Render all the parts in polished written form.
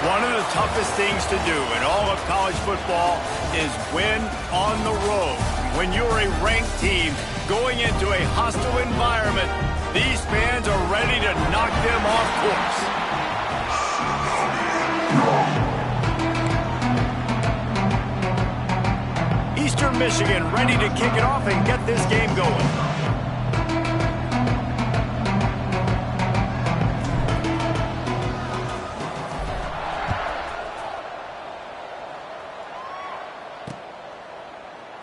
One of the toughest things to do in all of college football is win on the road. When you're a ranked team going into a hostile environment, these fans are ready to knock them off course. Eastern Michigan ready to kick it off and get this game going.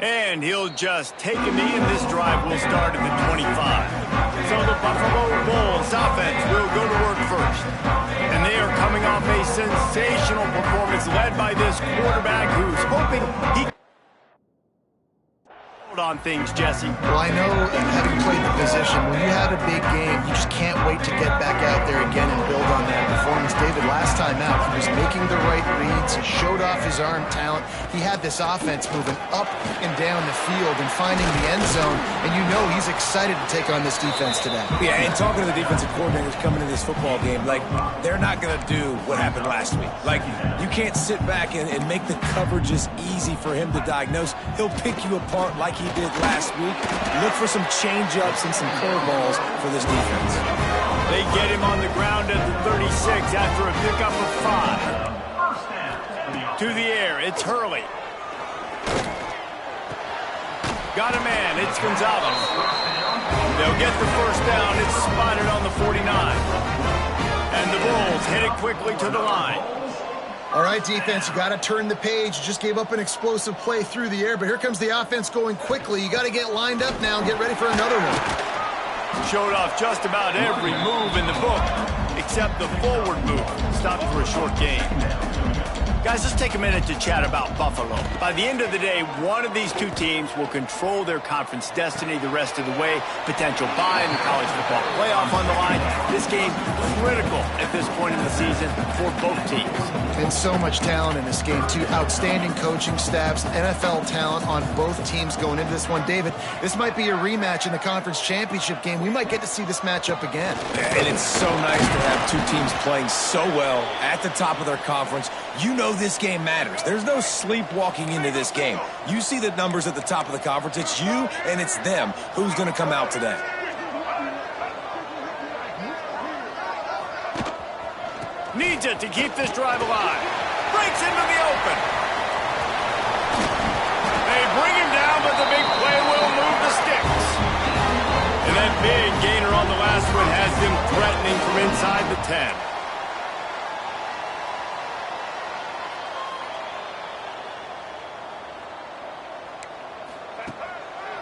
And he'll just take a knee, and this drive will start at the 25. So the Buffalo Bulls offense will go to work first. And they are coming off a sensational performance led by this quarterback who's hoping he can hold on things, Jesse. Well, I know, having played the position, when you have a big game, you just can't wait to get back out there again and build on that performance. David, last time out, he was making the right reads. He showed off his arm talent. He had this offense moving up and down the field and finding the end zone, and you know he's excited to take on this defense today. Yeah, and talking to the defensive coordinators coming in this football game, like, they're not going to do what happened last week. Like, you can't sit back and make the coverages easy for him to diagnose. He'll pick you apart like he did last week. Look for some change-ups and some curveballs for this defense. They get him on the ground at the 36 after a pickup of 5. To the air, it's Hurley. Got a man, it's Gonzalez. They'll get the first down, it's spotted on the 49. And the Bulls hit it quickly to the line. All right, defense, you got to turn the page. You just gave up an explosive play through the air, but here comes the offense going quickly. You got to get lined up now and get ready for another one. Showed off just about every move in the book, except the forward move. Stopped for a short gain. Guys, let's take a minute to chat about Buffalo. By the end of the day, one of these two teams will control their conference destiny the rest of the way. Potential bye in the college football playoff on the line. This game critical at this point in the season for both teams. And so much talent in this game, too. Outstanding coaching staffs, NFL talent on both teams going into this one. David, this might be a rematch in the conference championship game. We might get to see this matchup again. And it's so nice to have two teams playing so well at the top of their conference. You know this game matters. There's no sleepwalking into this game. You see the numbers at the top of the conference. It's you and it's them. Who's going to come out today? Needs it to keep this drive alive. Breaks into the open. They bring him down, but the big play will move the sticks. And that big gainer on the last one has them threatening from inside the 10.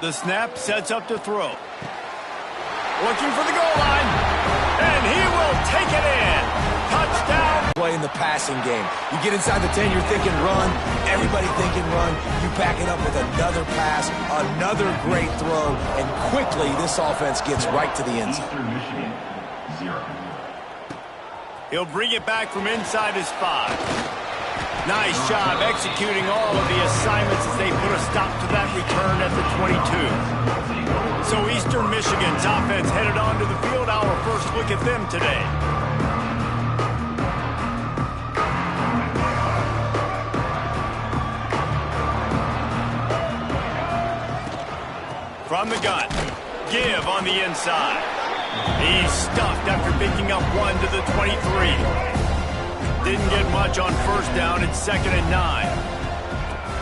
The snap sets up to throw. Looking for the goal line. And he will take it in. Touchdown. Play in the passing game. You get inside the 10, you're thinking run. Everybody thinking run. You back it up with another pass, another great throw, and quickly this offense gets right to the end zone. He'll bring it back from inside his 5. Nice job executing all of the assignments as they put a stop to that return at the 22. So Eastern Michigan's offense headed onto the field. Our first look at them today. From the gun, Give on the inside. He's stuffed after picking up 1 to the 23. Didn't get much on first down. It's 2nd and 9.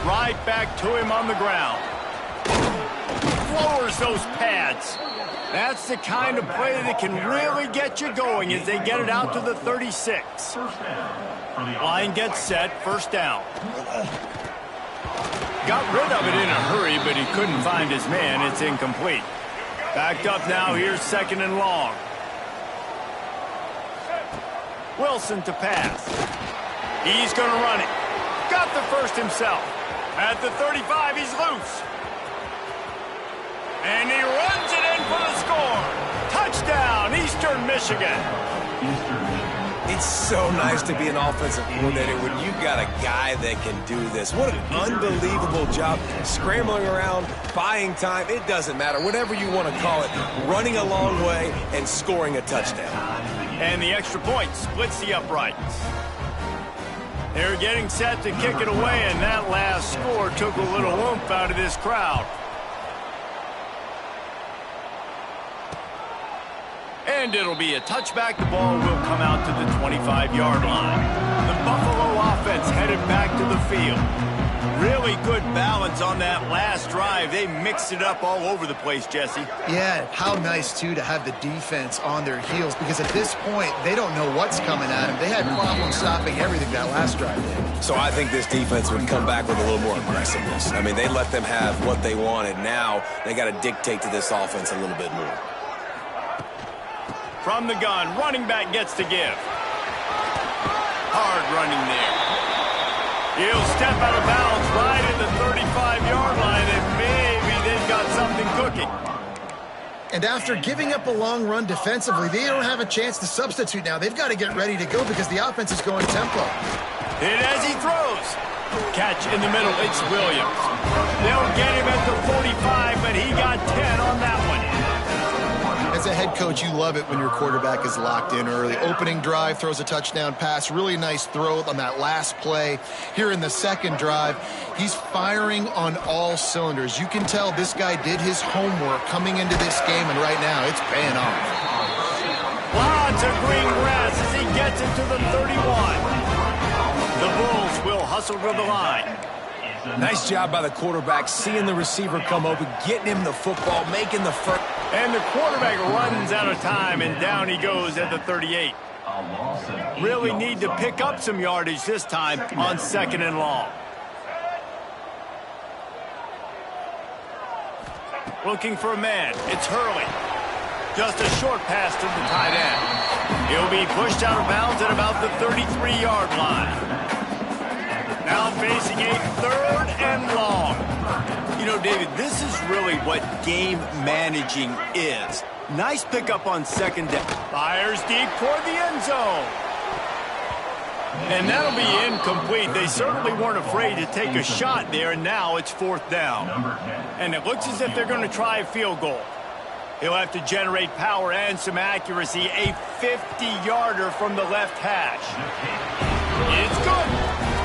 Right back to him on the ground. Lowers those pads. That's the kind of play that can really get you going as they get it out to the 36. Line gets set. First down. Got rid of it in a hurry, but he couldn't find his man. It's incomplete. Backed up now. Here's 2nd and long. Wilson to pass. He's going to run it. Got the first himself. At the 35, he's loose. And he runs it in for the score. Touchdown, Eastern Michigan. It's so nice to be an offensive coordinator when you got a guy that can do this. What an unbelievable job. Scrambling around, buying time, it doesn't matter. Whatever you want to call it, running a long way and scoring a touchdown. And the extra point splits the uprights. They're getting set to kick it away, and that last score took a little oomph out of this crowd. And it'll be a touchback. The ball will come out to the 25-yard line. The Buffalo offense headed back to the field. Really good balance on that last drive. They mixed it up all over the place, Jesse. Yeah, how nice, too, to have the defense on their heels, because at this point, they don't know what's coming at them. They had problems stopping everything that last drive did. So I think this defense would come back with a little more aggressiveness. I mean, they let them have what they wanted. Now they got to dictate to this offense a little bit more. From the gun, running back gets to give. Hard running there. He'll step out of bounds right at the 35-yard line, and maybe they've got something cooking. And after giving up a long run defensively, they don't have a chance to substitute now. They've got to get ready to go because the offense is going tempo. Hit as he throws. Catch in the middle. It's Williams. They'll get him at the 45, but he got 10 on that one. As a head coach, you love it when your quarterback is locked in early. Opening drive, throws a touchdown pass. Really nice throw on that last play. Here in the second drive, he's firing on all cylinders. You can tell this guy did his homework coming into this game, and right now it's paying off. Lots of green grass as he gets it to the 31. The Bulls will hustle to the line. Nice job by the quarterback, seeing the receiver come open, getting him the football, making the first. And the quarterback runs out of time, and down he goes at the 38. Really need to pick up some yardage this time on 2nd and long. Looking for a man. It's Hurley. Just a short pass to the tight end. He'll be pushed out of bounds at about the 33-yard line. Now facing a 3rd and long. You know, David, this is really what game managing is. Nice pickup on 2nd down. Fires deep toward the end zone. And that'll be incomplete. They certainly weren't afraid to take a shot there, and now it's 4th down. And it looks as if they're going to try a field goal. He'll have to generate power and some accuracy. A 50-yarder from the left hash. It's good.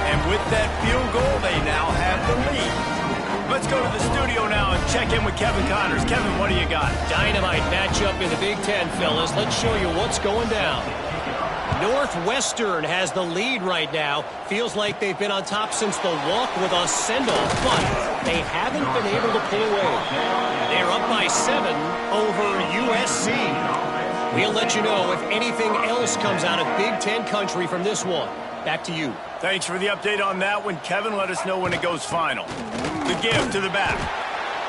And with that field goal, they now have the lead. Let's go to the studio now and check in with Kevin Connors. Kevin, what do you got? Dynamite matchup in the Big Ten, fellas. Let's show you what's going down. Northwestern has the lead right now. Feels like they've been on top since the walk with a send-off, but they haven't been able to pull away. They're up by 7 over USC. We'll let you know if anything else comes out of Big Ten country from this one. Back to you. Thanks for the update on that one, Kevin. Let us know when it goes final. The give to the back.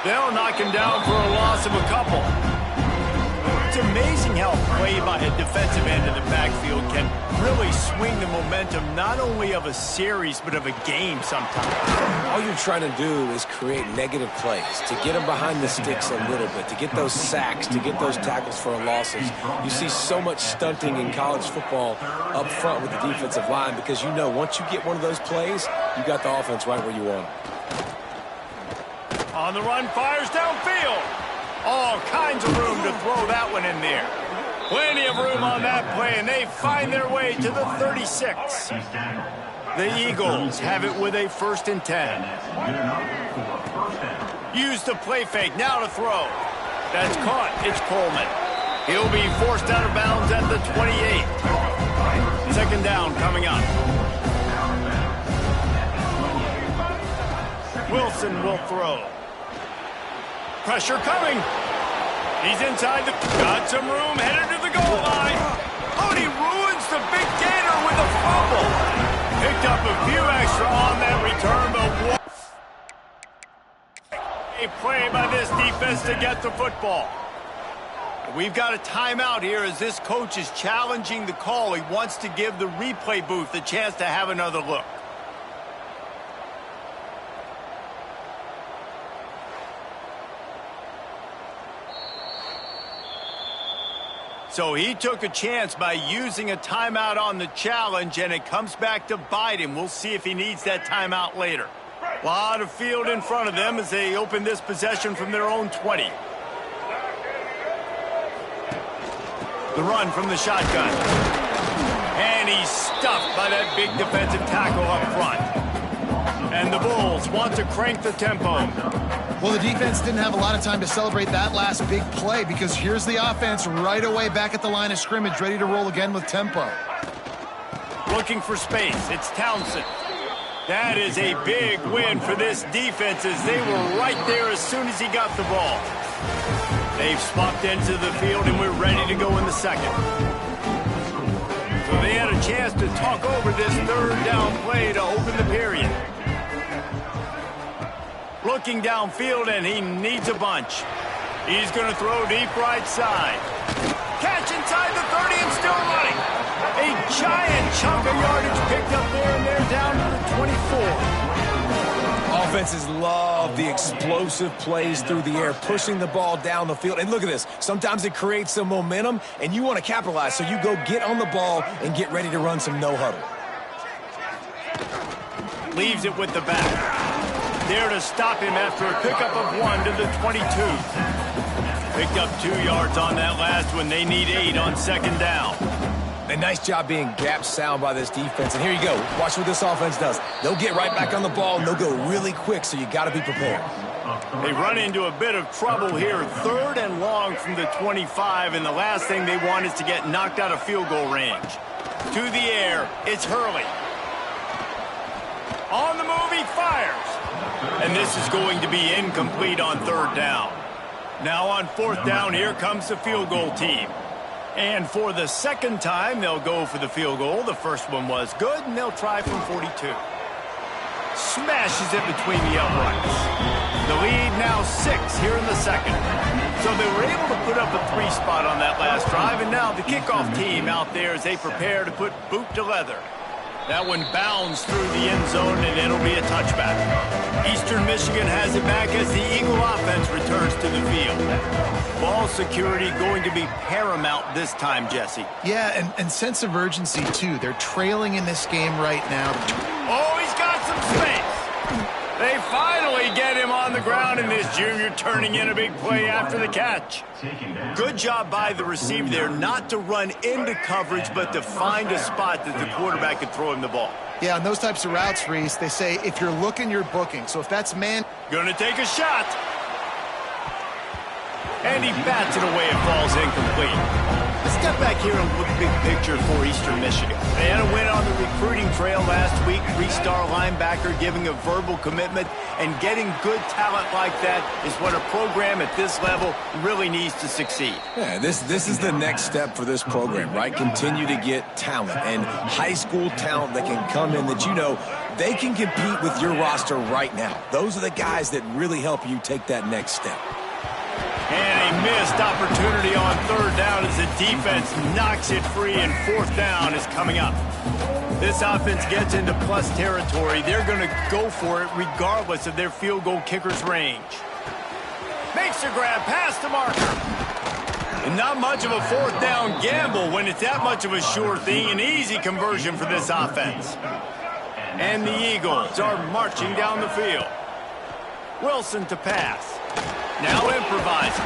They'll knock him down for a loss of a couple. It's amazing how play by a defensive end of the backfield can really swing the momentum not only of a series but of a game sometimes. All you're trying to do is create negative plays, to get them behind the sticks a little bit, to get those sacks, to get those tackles for losses. You see so much stunting in college football up front with the defensive line because you know once you get one of those plays, you got the offense right where you want it. On the run, fires downfield. All kinds of room to throw that one in there. Plenty of room on that play, and they find their way to the 36. The Eagles have it with a 1st and 10. Use the play fake, now to throw. That's caught, it's Coleman. He'll be forced out of bounds at the 28. 2nd down coming up. Wilson will throw. Pressure coming. He's inside the... Got some room, headed to the goal line. Oh, and he ruins the big gainer with a fumble. Picked up a few extra on that return, but... A play by this defense to get the football. We've got a timeout here as this coach is challenging the call. He wants to give the replay booth a chance to have another look. So he took a chance by using a timeout on the challenge, and it comes back to bite him. We'll see if he needs that timeout later. A lot of field in front of them as they open this possession from their own 20. The run from the shotgun. And he's stuffed by that big defensive tackle up front. And the Bulls want to crank the tempo. Well, the defense didn't have a lot of time to celebrate that last big play because here's the offense right away back at the line of scrimmage, ready to roll again with tempo. Looking for space. It's Townsend. That is a big win for this defense as they were right there as soon as he got the ball. They've swapped into the field and we're ready to go in the second. So they had a chance to talk over this third down play to open the period. Looking downfield, and he needs a bunch. He's going to throw deep right side. Catch inside the 30 and still running. A giant chunk of yardage picked up there, and they're down to the 24. Offenses love the explosive plays through the air, pushing the ball down the field. And look at this. Sometimes it creates some momentum, and you want to capitalize, so you go get on the ball and get ready to run some no-huddle. Leaves it with the back. There to stop him after a pickup of 1 to the 22. Picked up 2 yards on that last one. They need 8 on second down. A nice job being gap sound by this defense. And here you go. Watch what this offense does. They'll get right back on the ball, and they'll go really quick, so you got to be prepared. They run into a bit of trouble here. 3rd and long from the 25, and the last thing they want is to get knocked out of field goal range. To the air, it's Hurley. On the move, he fires. And this is going to be incomplete on 3rd down. Now on 4th down, here comes the field goal team. And for the second time, they'll go for the field goal. The first one was good, and they'll try from 42. Smashes it between the uprights. The lead now 6 here in the second. So they were able to put up a 3 spot on that last drive, and now the kickoff team out there as they prepare to put boot to leather. That one bounds through the end zone, and it'll be a touchback. Eastern Michigan has it back as the Eagle offense returns to the field. Ball security going to be paramount this time, Jesse. Yeah, and sense of urgency, too. They're trailing in this game right now. Oh, he's got some space. They finally get him on the ground, and this junior turning in a big play after the catch. Good job by the receiver there not to run into coverage, but to find a spot that the quarterback could throw him the ball. Yeah, on those types of routes, Reese, they say if you're looking, you're booking. So if that's man... Gonna take a shot. And he bats it away. It falls incomplete. Let's step back here and look big picture for Eastern Michigan. They had a win on the recruiting trail last week. 3-star linebacker giving a verbal commitment, and getting good talent like that is what a program at this level really needs to succeed. Yeah, this is the next step for this program, right? Continue to get talent and high school talent that can come in that you know they can compete with your roster right now. Those are the guys that really help you take that next step. And a missed opportunity on 3rd down as the defense knocks it free, and 4th down is coming up. This offense gets into plus territory. They're going to go for it regardless of their field goal kicker's range. Makes a grab past the marker. And not much of a 4th down gamble when it's that much of a sure thing. An easy conversion for this offense. And the Eagles are marching down the field. Wilson to pass. Now improvising.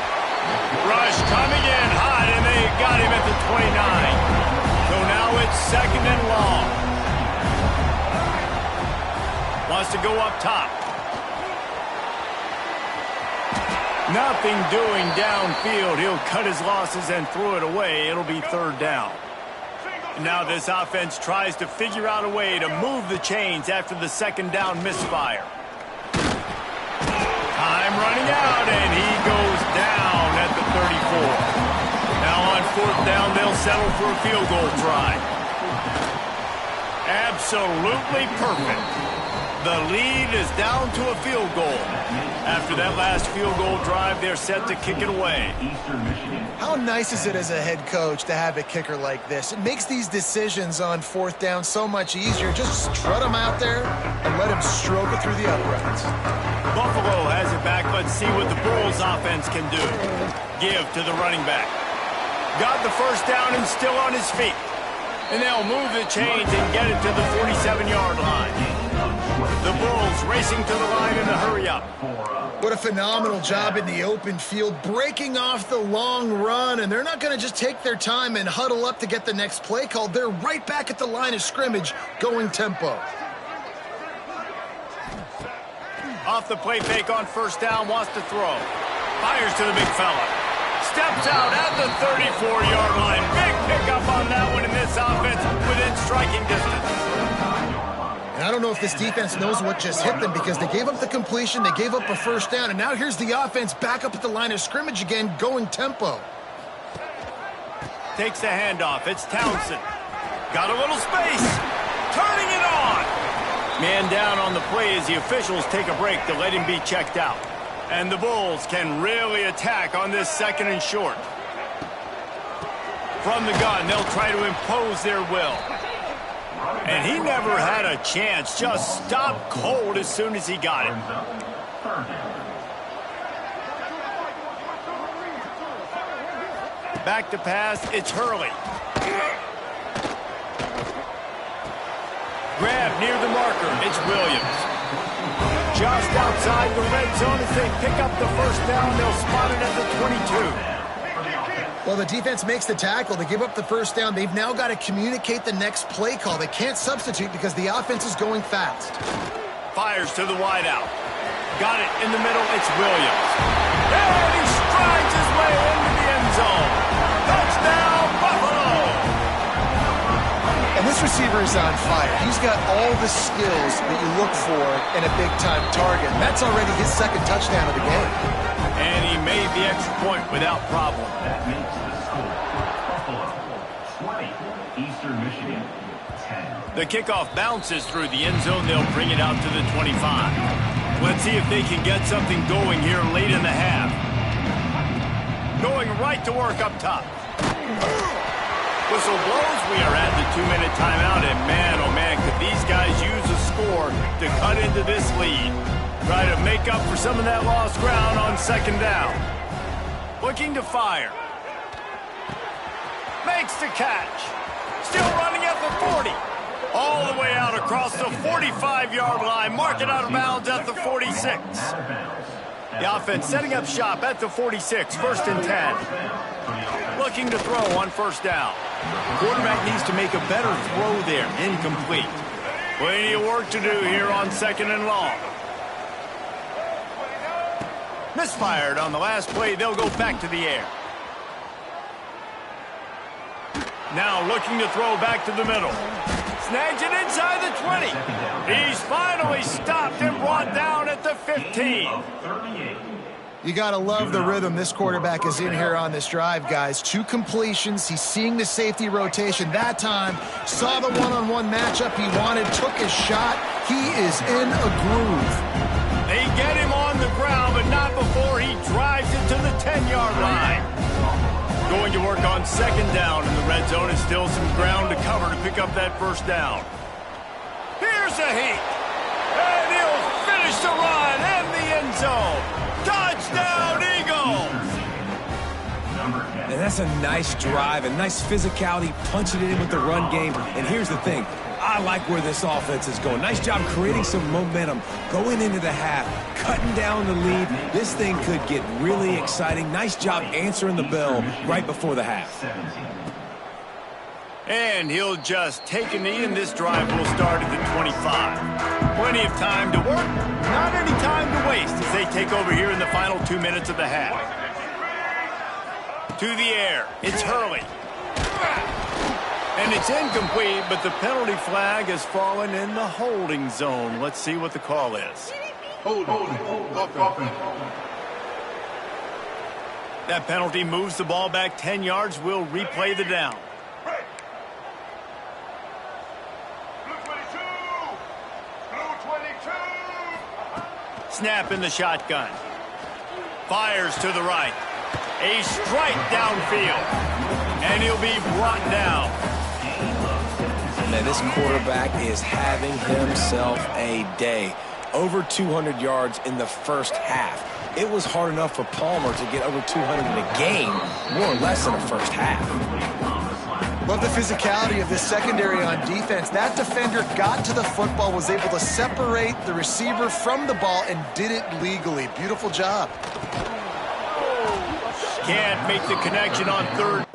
Rush coming in hot, and they got him at the 29. So now it's 2nd and long. Wants to go up top. Nothing doing downfield. He'll cut his losses and throw it away. It'll be 3rd down. Now this offense tries to figure out a way to move the chains after the 2nd down misfire. Time running out, and he goes down at the 34. Now on 4th down, they'll settle for a field goal try. Absolutely perfect. The lead is down to a field goal. After that last field goal drive, they're set to kick it away. How nice is it as a head coach to have a kicker like this? It makes these decisions on 4th down so much easier. Just strut him out there and let him stroke it through the uprights. Buffalo has it back. Let's see what the Bulls offense can do. Give to the running back. Got the 1st down and still on his feet. And they'll move the chains and get it to the 47-yard line. The Bulls racing to the line in the hurry-up. What a phenomenal job in the open field, breaking off the long run, and they're not going to just take their time and huddle up to get the next play called. They're right back at the line of scrimmage, going tempo. Off the play fake on first down, wants to throw. Fires to the big fella. Steps out at the 34-yard line. Big pickup on that one in this offense within striking distance. And I don't know if this defense knows what just hit them because they gave up the completion, they gave up a first down, and now here's the offense back up at the line of scrimmage again, going tempo. Takes the handoff. It's Townsend. Got a little space. Turning it on. Man down on the play as the officials take a break to let him be checked out. And the Bulls can really attack on this 2nd and short. From the gun, they'll try to impose their will. And he never had a chance. Just stopped cold as soon as he got it. Back to pass, it's Hurley. Grab near the marker, it's Williams. Just outside the red zone as they pick up the first down. They'll spot it at the 22. Well, the defense makes the tackle. They give up the first down. They've now got to communicate the next play call. They can't substitute because the offense is going fast. Fires to the wideout. Got it in the middle. It's Williams. And he strides his way into the end zone. Touchdown, Buffalo! And this receiver is on fire. He's got all the skills that you look for in a big-time target. And that's already his 2nd touchdown of the game. And he made the extra point without problem. That makes the score Buffalo 20, Eastern Michigan 10. The kickoff bounces through the end zone. They'll bring it out to the 25. Let's see if they can get something going here late in the half. Going right to work up top. Whistle blows. We are at the 2-minute timeout. And man, oh man, could these guys use a score to cut into this lead. Try to make up for some of that lost ground on 2nd down. Looking to fire. Makes the catch. Still running at the 40. All the way out across the 45-yard line. Mark it out of bounds at the 46. The offense setting up shop at the 46. 1st and 10. Looking to throw on first down. Quarterback needs to make a better throw there. Incomplete. Plenty of work to do here on 2nd and long. Misfired on the last play. They'll go back to the air. Now looking to throw back to the middle. Snags it inside the 20. He's finally stopped and brought down at the 15. You got to love the rhythm this quarterback is in here on this drive, guys. 2 completions. He's seeing the safety rotation. That time, saw the one-on-one matchup he wanted, took his shot. He is in a groove. They get him on the ground, but not before he drives it to the 10-yard line. Going to work on 2nd down in the red zone, and still some ground to cover to pick up that first down. Here's a heat. And he'll finish the run in the end zone. Touchdown, Eagles! And that's a nice drive, a nice physicality, punching it in with the run game. And here's the thing. I like where this offense is going. Nice job creating some momentum, going into the half, cutting down the lead. This thing could get really exciting. Nice job answering the bell right before the half. And he'll just take a knee, and this drive will start at the 25. Plenty of time to work, not any time to waste as they take over here in the final 2 minutes of the half. To the air, it's Hurley. And it's incomplete, but the penalty flag has fallen in the holding zone. Let's see what the call is. That penalty moves the ball back 10 yards. We'll replay the down. Snap in the shotgun. Fires to the right. A strike downfield. And he'll be brought down. Man, this quarterback is having himself a day. Over 200 yards in the first half. It was hard enough for Palmer to get over 200 in a game, more or less in the first half. Love the physicality of this secondary on defense. That defender got to the football, was able to separate the receiver from the ball, and did it legally. Beautiful job. Can't make the connection on third.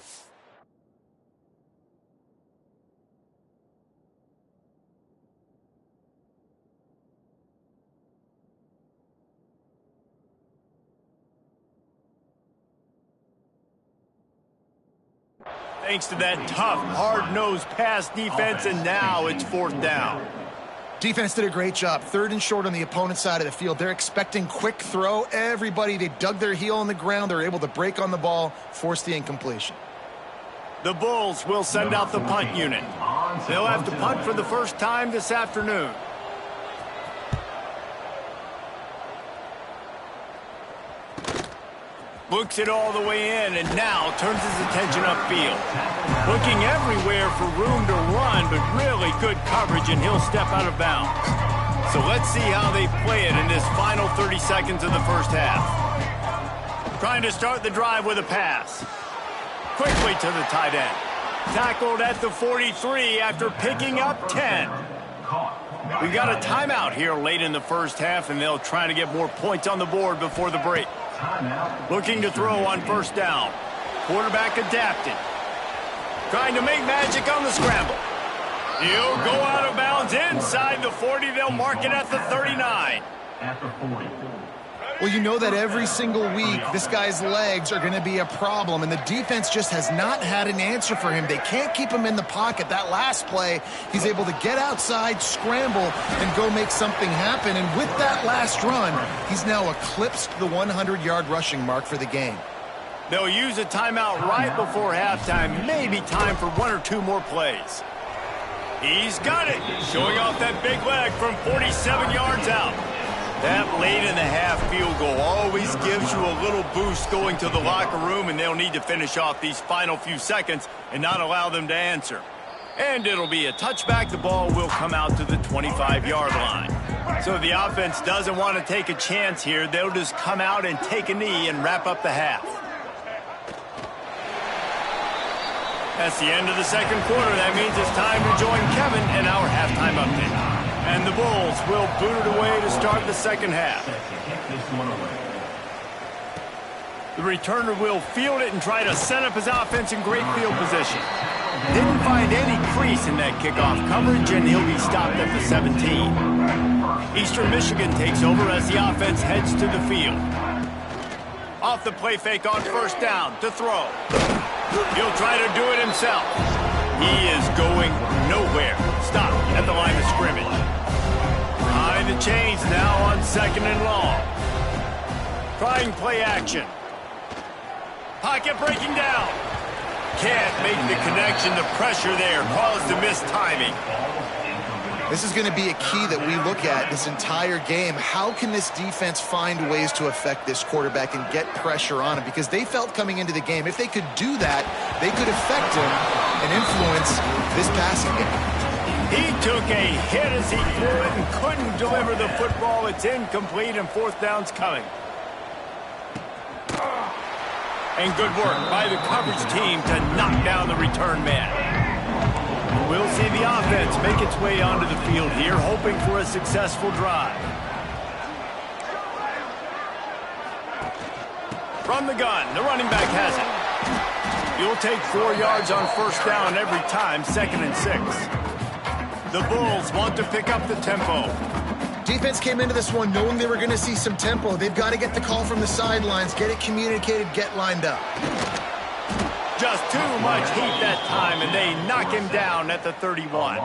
Thanks to that tough, hard-nosed pass defense, and now it's 4th down. Defense did a great job. 3rd and short on the opponent's side of the field. They're expecting quick throw. Everybody, they dug their heel on the ground. They're able to break on the ball, force the incompletion. The Bulls will send out the punt unit. They'll have to punt for the first time this afternoon. Looks it all the way in, and now turns his attention upfield. Looking everywhere for room to run, but really good coverage, and he'll step out of bounds. So let's see how they play it in this final 30 seconds of the first half. Trying to start the drive with a pass. Quickly to the tight end. Tackled at the 43 after picking up 10. We've got a timeout here late in the first half, and they'll try to get more points on the board before the break. Looking to throw on first down. Quarterback adapted. Trying to make magic on the scramble. He'll go out of bounds inside the 40. They'll mark it at the 39. At the 40. Well, you know that every single week, this guy's legs are going to be a problem, and the defense just has not had an answer for him. They can't keep him in the pocket. That last play, he's able to get outside, scramble, and go make something happen. And with that last run, he's now eclipsed the 100-yard rushing mark for the game. They'll use a timeout right before halftime. Maybe time for 1 or 2 more plays. He's got it. Showing off that big leg from 47 yards out. That late in the half field goal always gives you a little boost going to the locker room, and they'll need to finish off these final few seconds and not allow them to answer. And it'll be a touchback. The ball will come out to the 25-yard line. So if the offense doesn't want to take a chance here, they'll just come out and take a knee and wrap up the half. That's the end of the second quarter. That means it's time to join Kevin in our halftime update. And the Bulls will boot it away to start the second half. The returner will field it and try to set up his offense in great field position. Didn't find any crease in that kickoff coverage, and he'll be stopped at the 17. Eastern Michigan takes over as the offense heads to the field. Off the play fake on first down to throw. He'll try to do it himself. He is going nowhere. Stop at the line of scrimmage. Behind the chains now on 2nd and long. Trying play action. Pocket breaking down. Can't make the connection. The pressure there caused the missed timing. This is going to be a key that we look at this entire game. How can this defense find ways to affect this quarterback and get pressure on him? Because they felt coming into the game, if they could do that, they could affect him and influence this passing game. He took a hit as he threw it and couldn't deliver the football. It's incomplete, and 4th down's coming. And good work by the coverage team to knock down the return man. We'll see the offense make its way onto the field here, hoping for a successful drive. From the gun, the running back has it. He'll take 4 yards on first down every time, 2nd and 6. The Bulls want to pick up the tempo. Defense came into this one knowing they were going to see some tempo. They've got to get the call from the sidelines, get it communicated, get lined up. Just too much heat that time, and they knock him down at the 31.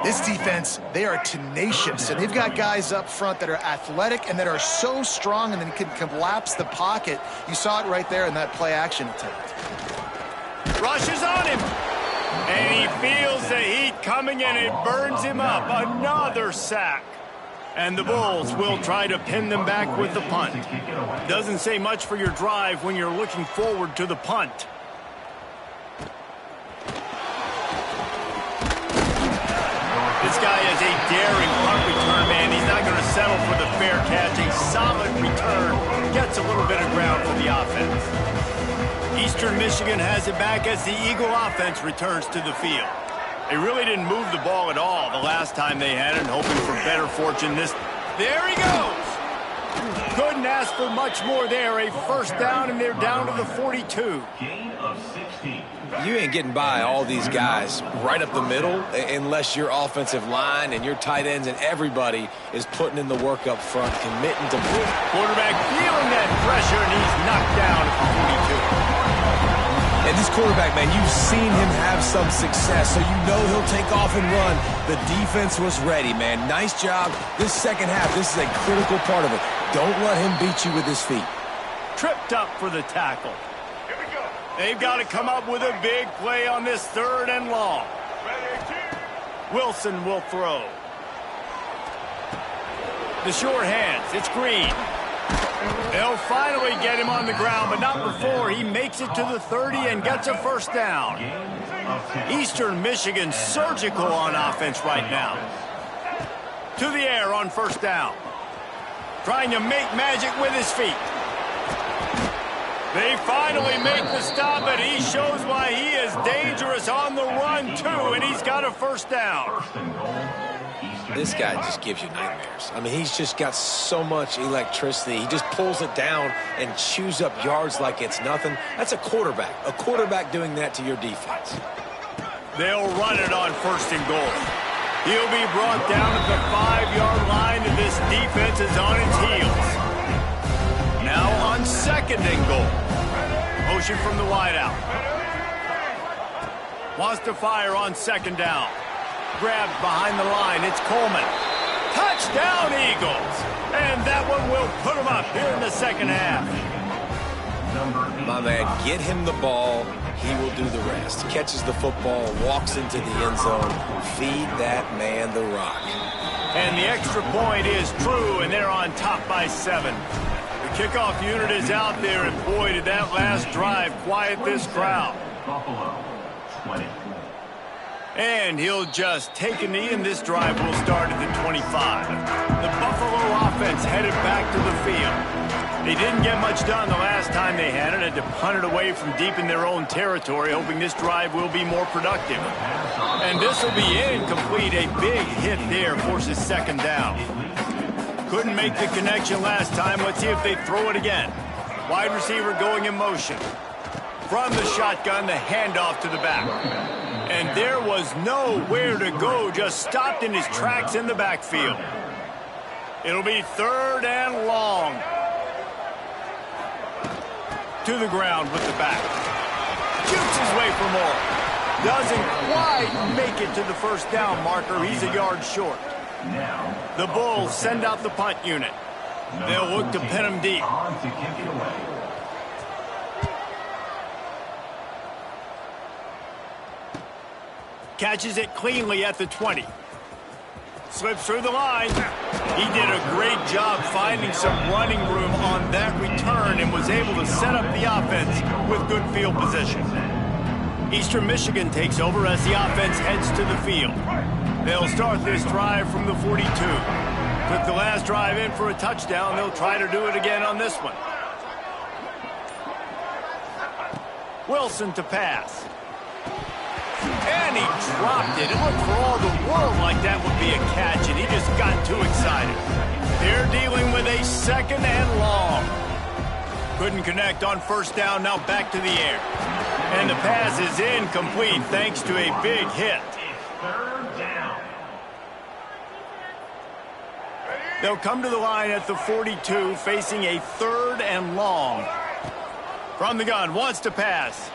This defense, they are tenacious, and they've got guys up front that are athletic and that are so strong and then can collapse the pocket. You saw it right there in that play action attempt. Rushes on him. And he feels the heat coming, and it burns him up. Another sack. And the Bulls will try to pin them back with the punt. Doesn't say much for your drive when you're looking forward to the punt. This guy is a daring punt return man. He's not going to settle for the fair catch. A solid return. Gets a little bit of ground for the offense. Eastern Michigan has it back as the Eagle offense returns to the field. They really didn't move the ball at all the last time they had it, hoping for better fortune this. There he goes! Couldn't ask for much more there. A first down, and they're down to the 42. Gain of 16. You ain't getting by all these guys right up the middle unless your offensive line and your tight ends and everybody is putting in the work up front, committing to blitz. Quarterback feeling that pressure, and he's knocked down at the 42. And this quarterback, man, you've seen him have some success, so you know he'll take off and run. The defense was ready, man. Nice job. This second half, this is a critical part of it. Don't let him beat you with his feet. Tripped up for the tackle. They've got to come up with a big play on this 3rd and long. Wilson will throw. The short hands. It's Green. They'll finally get him on the ground, but not before he makes it to the 30 and gets a first down. Eastern Michigan surgical on offense right now. To the air on first down. Trying to make magic with his feet. They finally make the stop, but he shows why he is dangerous on the run, too, and he's got a first down. This guy just gives you nightmares. I mean, he's just got so much electricity. He just pulls it down and chews up yards like it's nothing. That's a quarterback. A quarterback doing that to your defense. They'll run it on 1st and goal. He'll be brought down at the 5-yard line, and this defense is on its heels. Now on 2nd and goal. Motion from the wideout. Wants to fire on 2nd down. Grabbed behind the line. It's Coleman. Touchdown, Eagles. And that one will put them up here in the second half. My man, get him the ball. He will do the rest. Catches the football, walks into the end zone. Feed that man the rock. And the extra point is true, and they're on top by 7. The kickoff unit is out there, and boy, did that last drive quiet this crowd. Buffalo, 20. And he'll just take a knee, and this drive will start at the 25. The Buffalo offense headed back to the field. They didn't get much done the last time they had it, had to punt it away from deep in their own territory, hoping this drive will be more productive. And this will be incomplete. A big hit there forces 2nd down. Couldn't make the connection last time. Let's see if they throw it again. Wide receiver going in motion. From the shotgun, the handoff to the back. And there was nowhere to go, just stopped in his tracks in the backfield. It'll be 3rd and long. To the ground with the back. Shoots his way for more. Doesn't quite make it to the first down marker. He's a yard short. The Bulls send out the punt unit. They'll look to pin him deep. On to kick it away. Catches it cleanly at the 20. Slips through the line. He did a great job finding some running room on that return and was able to set up the offense with good field position. Eastern Michigan takes over as the offense heads to the field. They'll start this drive from the 42. Took the last drive in for a touchdown. They'll try to do it again on this one. Wilson to pass. And he dropped it. It looked for all the world like that would be a catch, and he just got too excited. They're dealing with a 2nd and long. Couldn't connect on first down, now back to the air. And the pass is incomplete thanks to a big hit. 3rd down. They'll come to the line at the 42, facing a 3rd and long. From the gun, wants to pass.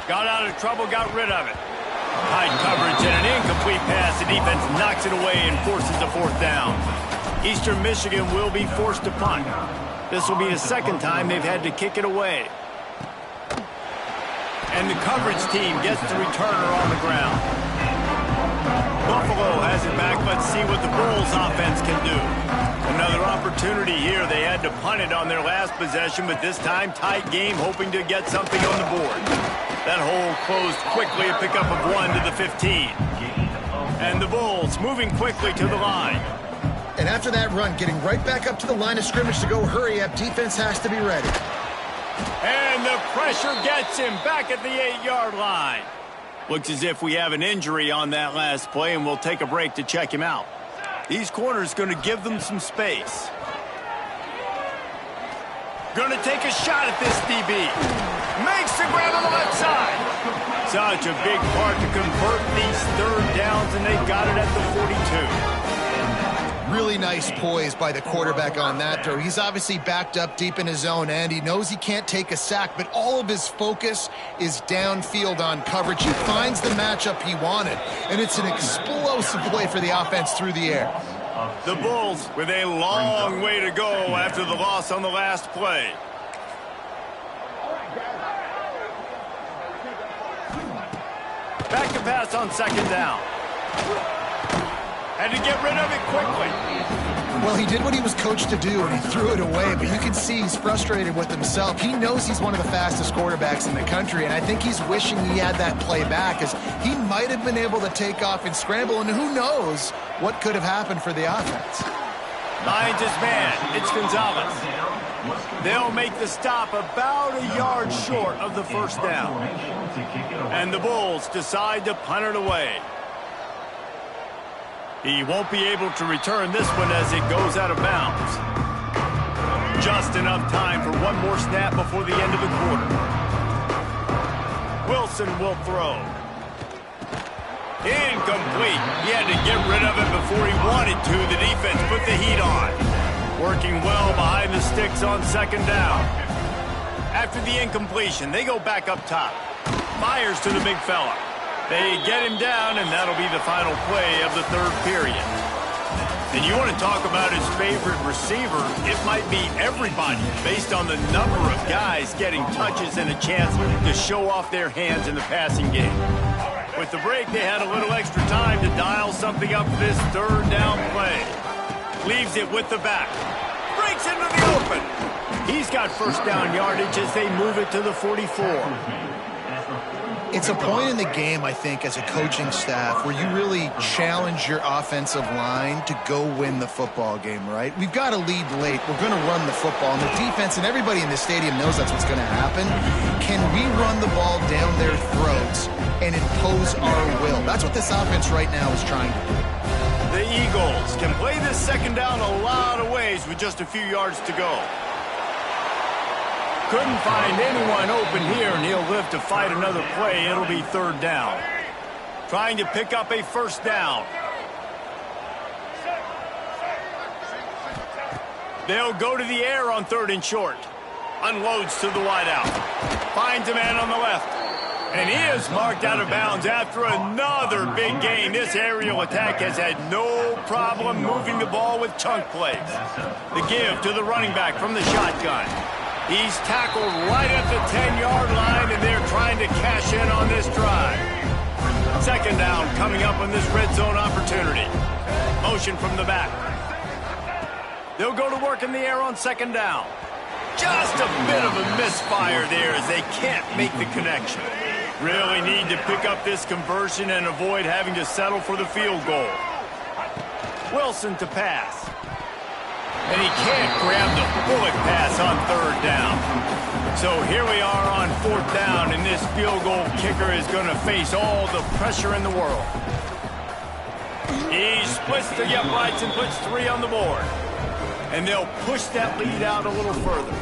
Got out of trouble, got rid of it. High coverage and an incomplete pass. The defense knocks it away and forces a 4th down. Eastern Michigan will be forced to punt. This will be the 2nd time they've had to kick it away. And the coverage team gets the returner on the ground. Buffalo has it back. Let's see what the Bulls offense can do. Another opportunity here. They had to punt it on their last possession, but this time tight game, hoping to get something on the board. That hole closed quickly, a pickup of 1 to the 15. And the Bulls moving quickly to the line. And after that run, getting right back up to the line of scrimmage to go hurry up, defense has to be ready. And the pressure gets him back at the 8-yard line. Looks as if we have an injury on that last play, and we'll take a break to check him out. These corners going to give them some space. Going to take a shot at this DB. Makes the grab on the left side. Such a big part to convert these third downs, and they got it at the 42. Really nice poise by the quarterback on that throw. He's obviously backed up deep in his own end. He knows he can't take a sack, but all of his focus is downfield on coverage. He finds the matchup he wanted, and it's an explosive play for the offense through the air. The Bulls with a long way to go after the loss on the last play. Back to pass on second down. Had to get rid of it quickly. Well, he did what he was coached to do, and he threw it away, but you can see he's frustrated with himself. He knows he's one of the fastest quarterbacks in the country, and I think he's wishing he had that play back, as he might have been able to take off and scramble, and who knows what could have happened for the offense. Finds his man. It's Gonzalez. They'll make the stop about a yard short of the first down. And the Bulls decide to punt it away. He won't be able to return this one as it goes out of bounds. Just enough time for one more snap before the end of the quarter. Wilson will throw. Incomplete. He had to get rid of it before he wanted to. The defense put the heat on. Working well behind the sticks on second down. After the incompletion, they go back up top. Fires to the big fella. They get him down, and that'll be the final play of the third period. And you want to talk about his favorite receiver, it might be everybody, based on the number of guys getting touches and a chance to show off their hands in the passing game. With the break, they had a little extra time to dial something up for this third down play. Leaves it with the back. Breaks into the open. He's got first down yardage as they move it to the 44. It's a point in the game, I think, as a coaching staff where you really challenge your offensive line to go win the football game, right? We've got to lead late. We're going to run the football. And the defense and everybody in the stadium knows that's what's going to happen. Can we run the ball down their throats and impose our will? That's what this offense right now is trying to do. The Eagles can play this second down a lot of ways with just a few yards to go. Couldn't find anyone open here, and he'll live to fight another play. It'll be third down. Trying to pick up a first down. They'll go to the air on third and short. Unloads to the wideout. Finds a man on the left. And he is marked out of bounds after another big gain. This aerial attack has had no problem moving the ball with chunk plays. The give to the running back from the shotgun. He's tackled right at the 10-yard line, and they're trying to cash in on this drive. Second down coming up on this red zone opportunity. Motion from the back. They'll go to work in the air on second down. Just a bit of a misfire there as they can't make the connection. Really need to pick up this conversion and avoid having to settle for the field goal. Wilson to pass. And he can't grab the bullet pass on third down. So here we are on fourth down, and this field goal kicker is going to face all the pressure in the world. He splits the uprights and puts 3 on the board. And they'll push that lead out a little further.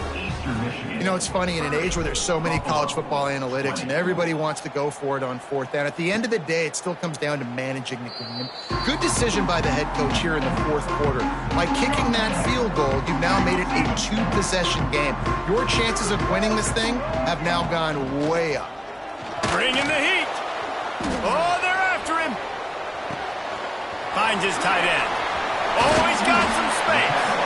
You know, it's funny, in an age where there's so many college football analytics and everybody wants to go for it on fourth down, at the end of the day, it still comes down to managing the game. Good decision by the head coach here in the fourth quarter. By kicking that field goal, you've now made it a 2-possession game. Your chances of winning this thing have now gone way up. Bringing the heat. Oh, they're after him. Finds his tight end. Oh, he's got some space.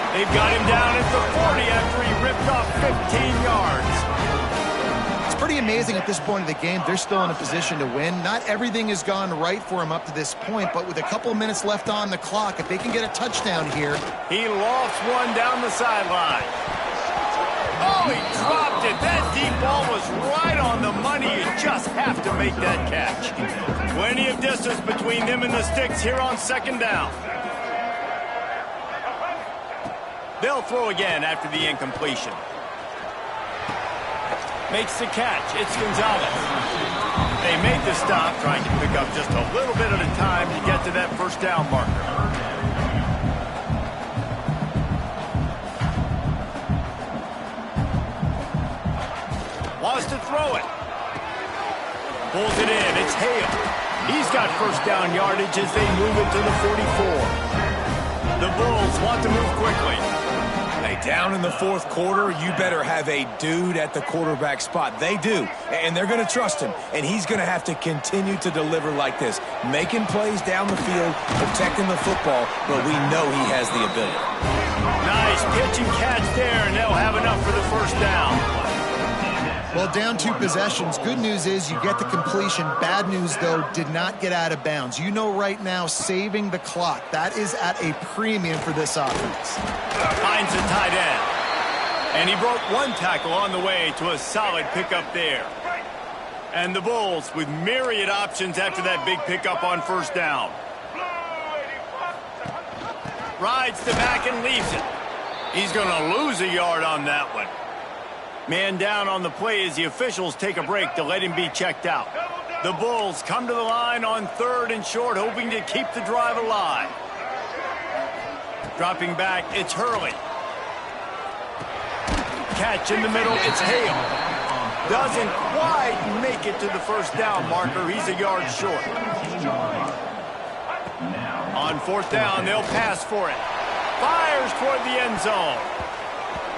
They've got him down at the 40 after he ripped off 15 yards. It's pretty amazing at this point of the game. They're still in a position to win. Not everything has gone right for him up to this point, but with a couple of minutes left on the clock, if they can get a touchdown here. He lofts one down the sideline. Oh, he dropped it. That deep ball was right on the money. You just have to make that catch. Plenty of distance between them and the sticks here on second down. They'll throw again after the incompletion. Makes the catch. It's Gonzalez. They made the stop, trying to pick up just a little bit at a time to get to that first down marker. Wants to throw it. Pulls it in. It's Hale. He's got first down yardage as they move it to the 44. The Bulls want to move quickly. Hey, down in the fourth quarter, you better have a dude at the quarterback spot. They do, and they're going to trust him, and he's going to have to continue to deliver like this, making plays down the field, protecting the football, but we know he has the ability. Nice pitch and catch there, and they'll have enough for the first down. Well, down 2 possessions. Good news is you get the completion. Bad news, though, did not get out of bounds. You know right now, saving the clock. That is at a premium for this offense. Finds a tight end. And he broke 1 tackle on the way to a solid pickup there. And the Bulls with myriad options after that big pickup on first down. Rides the back and leaves it. He's going to lose a yard on that one. Man down on the play as the officials take a break to let him be checked out. The Bulls come to the line on 3rd and short, hoping to keep the drive alive. Dropping back, it's Hurley. Catch in the middle, it's Hale. Doesn't quite make it to the first down marker. He's a yard short. On 4th down, they'll pass for it. Fires toward the end zone.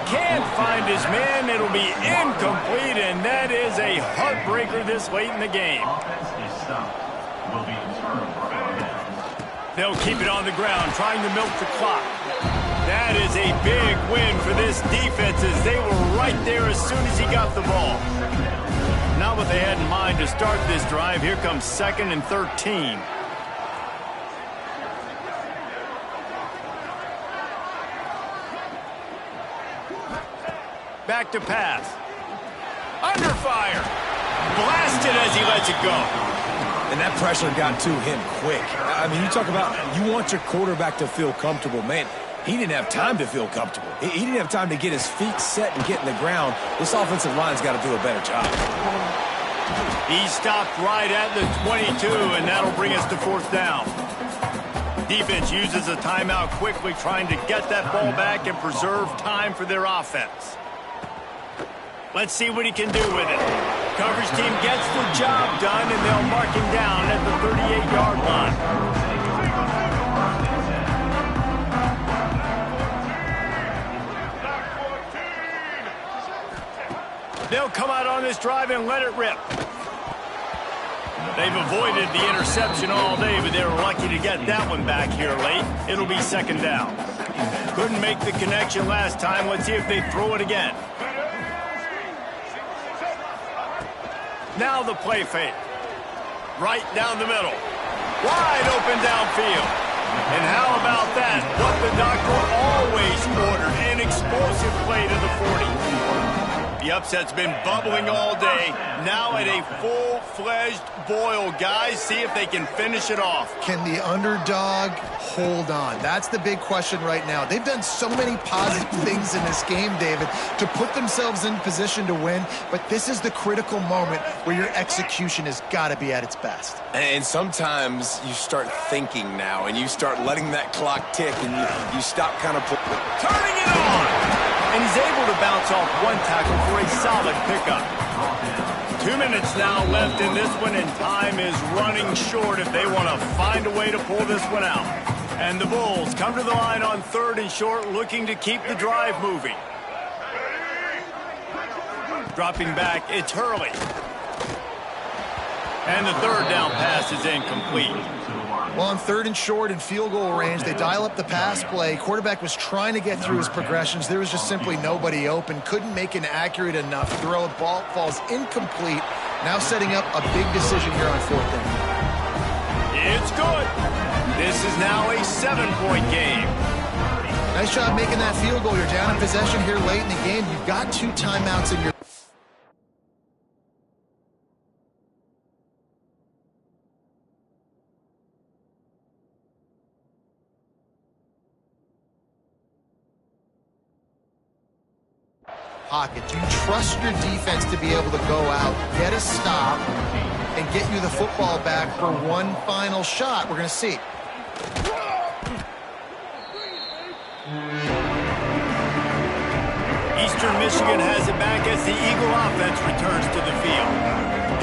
Can't find his man. It'll be incomplete, and that is a heartbreaker this late in the game. They'll keep it on the ground, trying to milk the clock. That is a big win for this defense as they were right there as soon as he got the ball. Not what they had in mind to start this drive. Here comes 2nd and 13. Back to pass. Under fire. Blasted as he lets it go. And that pressure got to him quick. I mean, you talk about you want your quarterback to feel comfortable. Man, he didn't have time to feel comfortable. He didn't have time to get his feet set and get in the ground. This offensive line's got to do a better job. He stopped right at the 22, and that'll bring us to 4th down. Defense uses a timeout quickly, trying to get that ball back and preserve time for their offense. Let's see what he can do with it. Coverage team gets the job done, and they'll mark him down at the 38-yard line. They'll come out on this drive and let it rip. They've avoided the interception all day, but they were lucky to get that one back here late. It'll be 2nd down. Couldn't make the connection last time. Let's see if they throw it again. Now the play fake. Right down the middle. Wide open downfield. And how about that? What the doctor always ordered. An explosive play to the 40. The upset's been bubbling all day. Now at a full-fledged boil. Guys, see if they can finish it off. Can the underdog hold on? That's the big question right now. They've done so many positive things in this game, David, to put themselves in position to win, but this is the critical moment where your execution has got to be at its best. And sometimes you start thinking now, and you start letting that clock tick, and you stop kind of turning it on! And he's able to bounce off 1 tackle for a solid pickup. 2 minutes now left in this one, and time is running short if they want to find a way to pull this one out. And the Bulls come to the line on 3rd and short, looking to keep the drive moving. Dropping back, it's Hurley. And the 3rd down pass is incomplete. Well, on 3rd and short and field goal range, they dial up the pass play. Quarterback was trying to get through his progressions. There was just simply nobody open. Couldn't make an accurate enough throw. Ball falls incomplete. Now setting up a big decision here on 4th down. It's good. This is now a 7-point game. Nice job making that field goal. You're down in possession here late in the game. You've got 2 timeouts in your pocket? Do you trust your defense to be able to go out, get a stop, and get you the football back for one final shot? We're going to see. Eastern Michigan has it back as the Eagle offense returns to the field.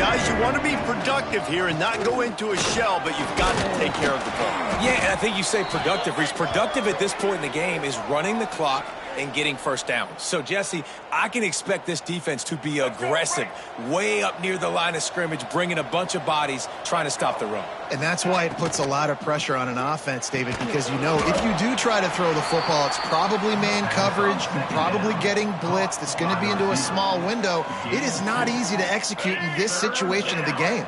Guys, you want to be productive here and not go into a shell, but you've got to take care of the ball. Yeah, and I think you say productive, Reese. Productive at this point in the game is running the clock and getting first down. So, Jesse, I can expect this defense to be aggressive, way up near the line of scrimmage, bringing a bunch of bodies, trying to stop the run. And that's why it puts a lot of pressure on an offense, David, because you know if you do try to throw the football, it's probably man coverage, you're probably getting blitz, that's going to be into a small window. It is not easy to execute in this situation of the game.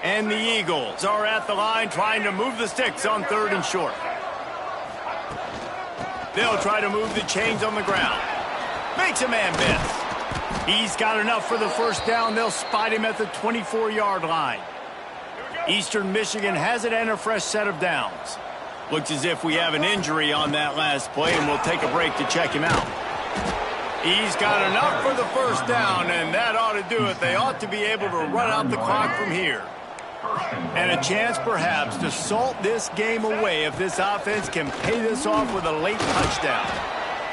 And the Eagles are at the line trying to move the sticks on 3rd and short. They'll try to move the chains on the ground. Makes a man miss. He's got enough for the first down. They'll spot him at the 24-yard line. Eastern Michigan has it and a fresh set of downs. Looks as if we have an injury on that last play, and we'll take a break to check him out. He's got enough for the first down, and that ought to do it. They ought to be able to run out the clock from here. And a chance, perhaps, to salt this game away if this offense can pay this off with a late touchdown.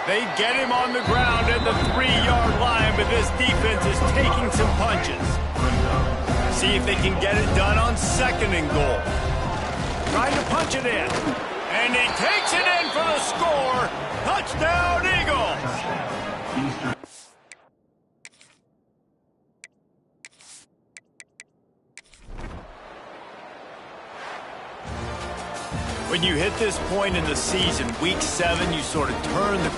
They get him on the ground at the 3-yard line, but this defense is taking some punches. See if they can get it done on 2nd and goal. Trying to punch it in. And he takes it in for the score. Touchdown, Eagles! When you hit this point in the season, week 7, you sort of turn the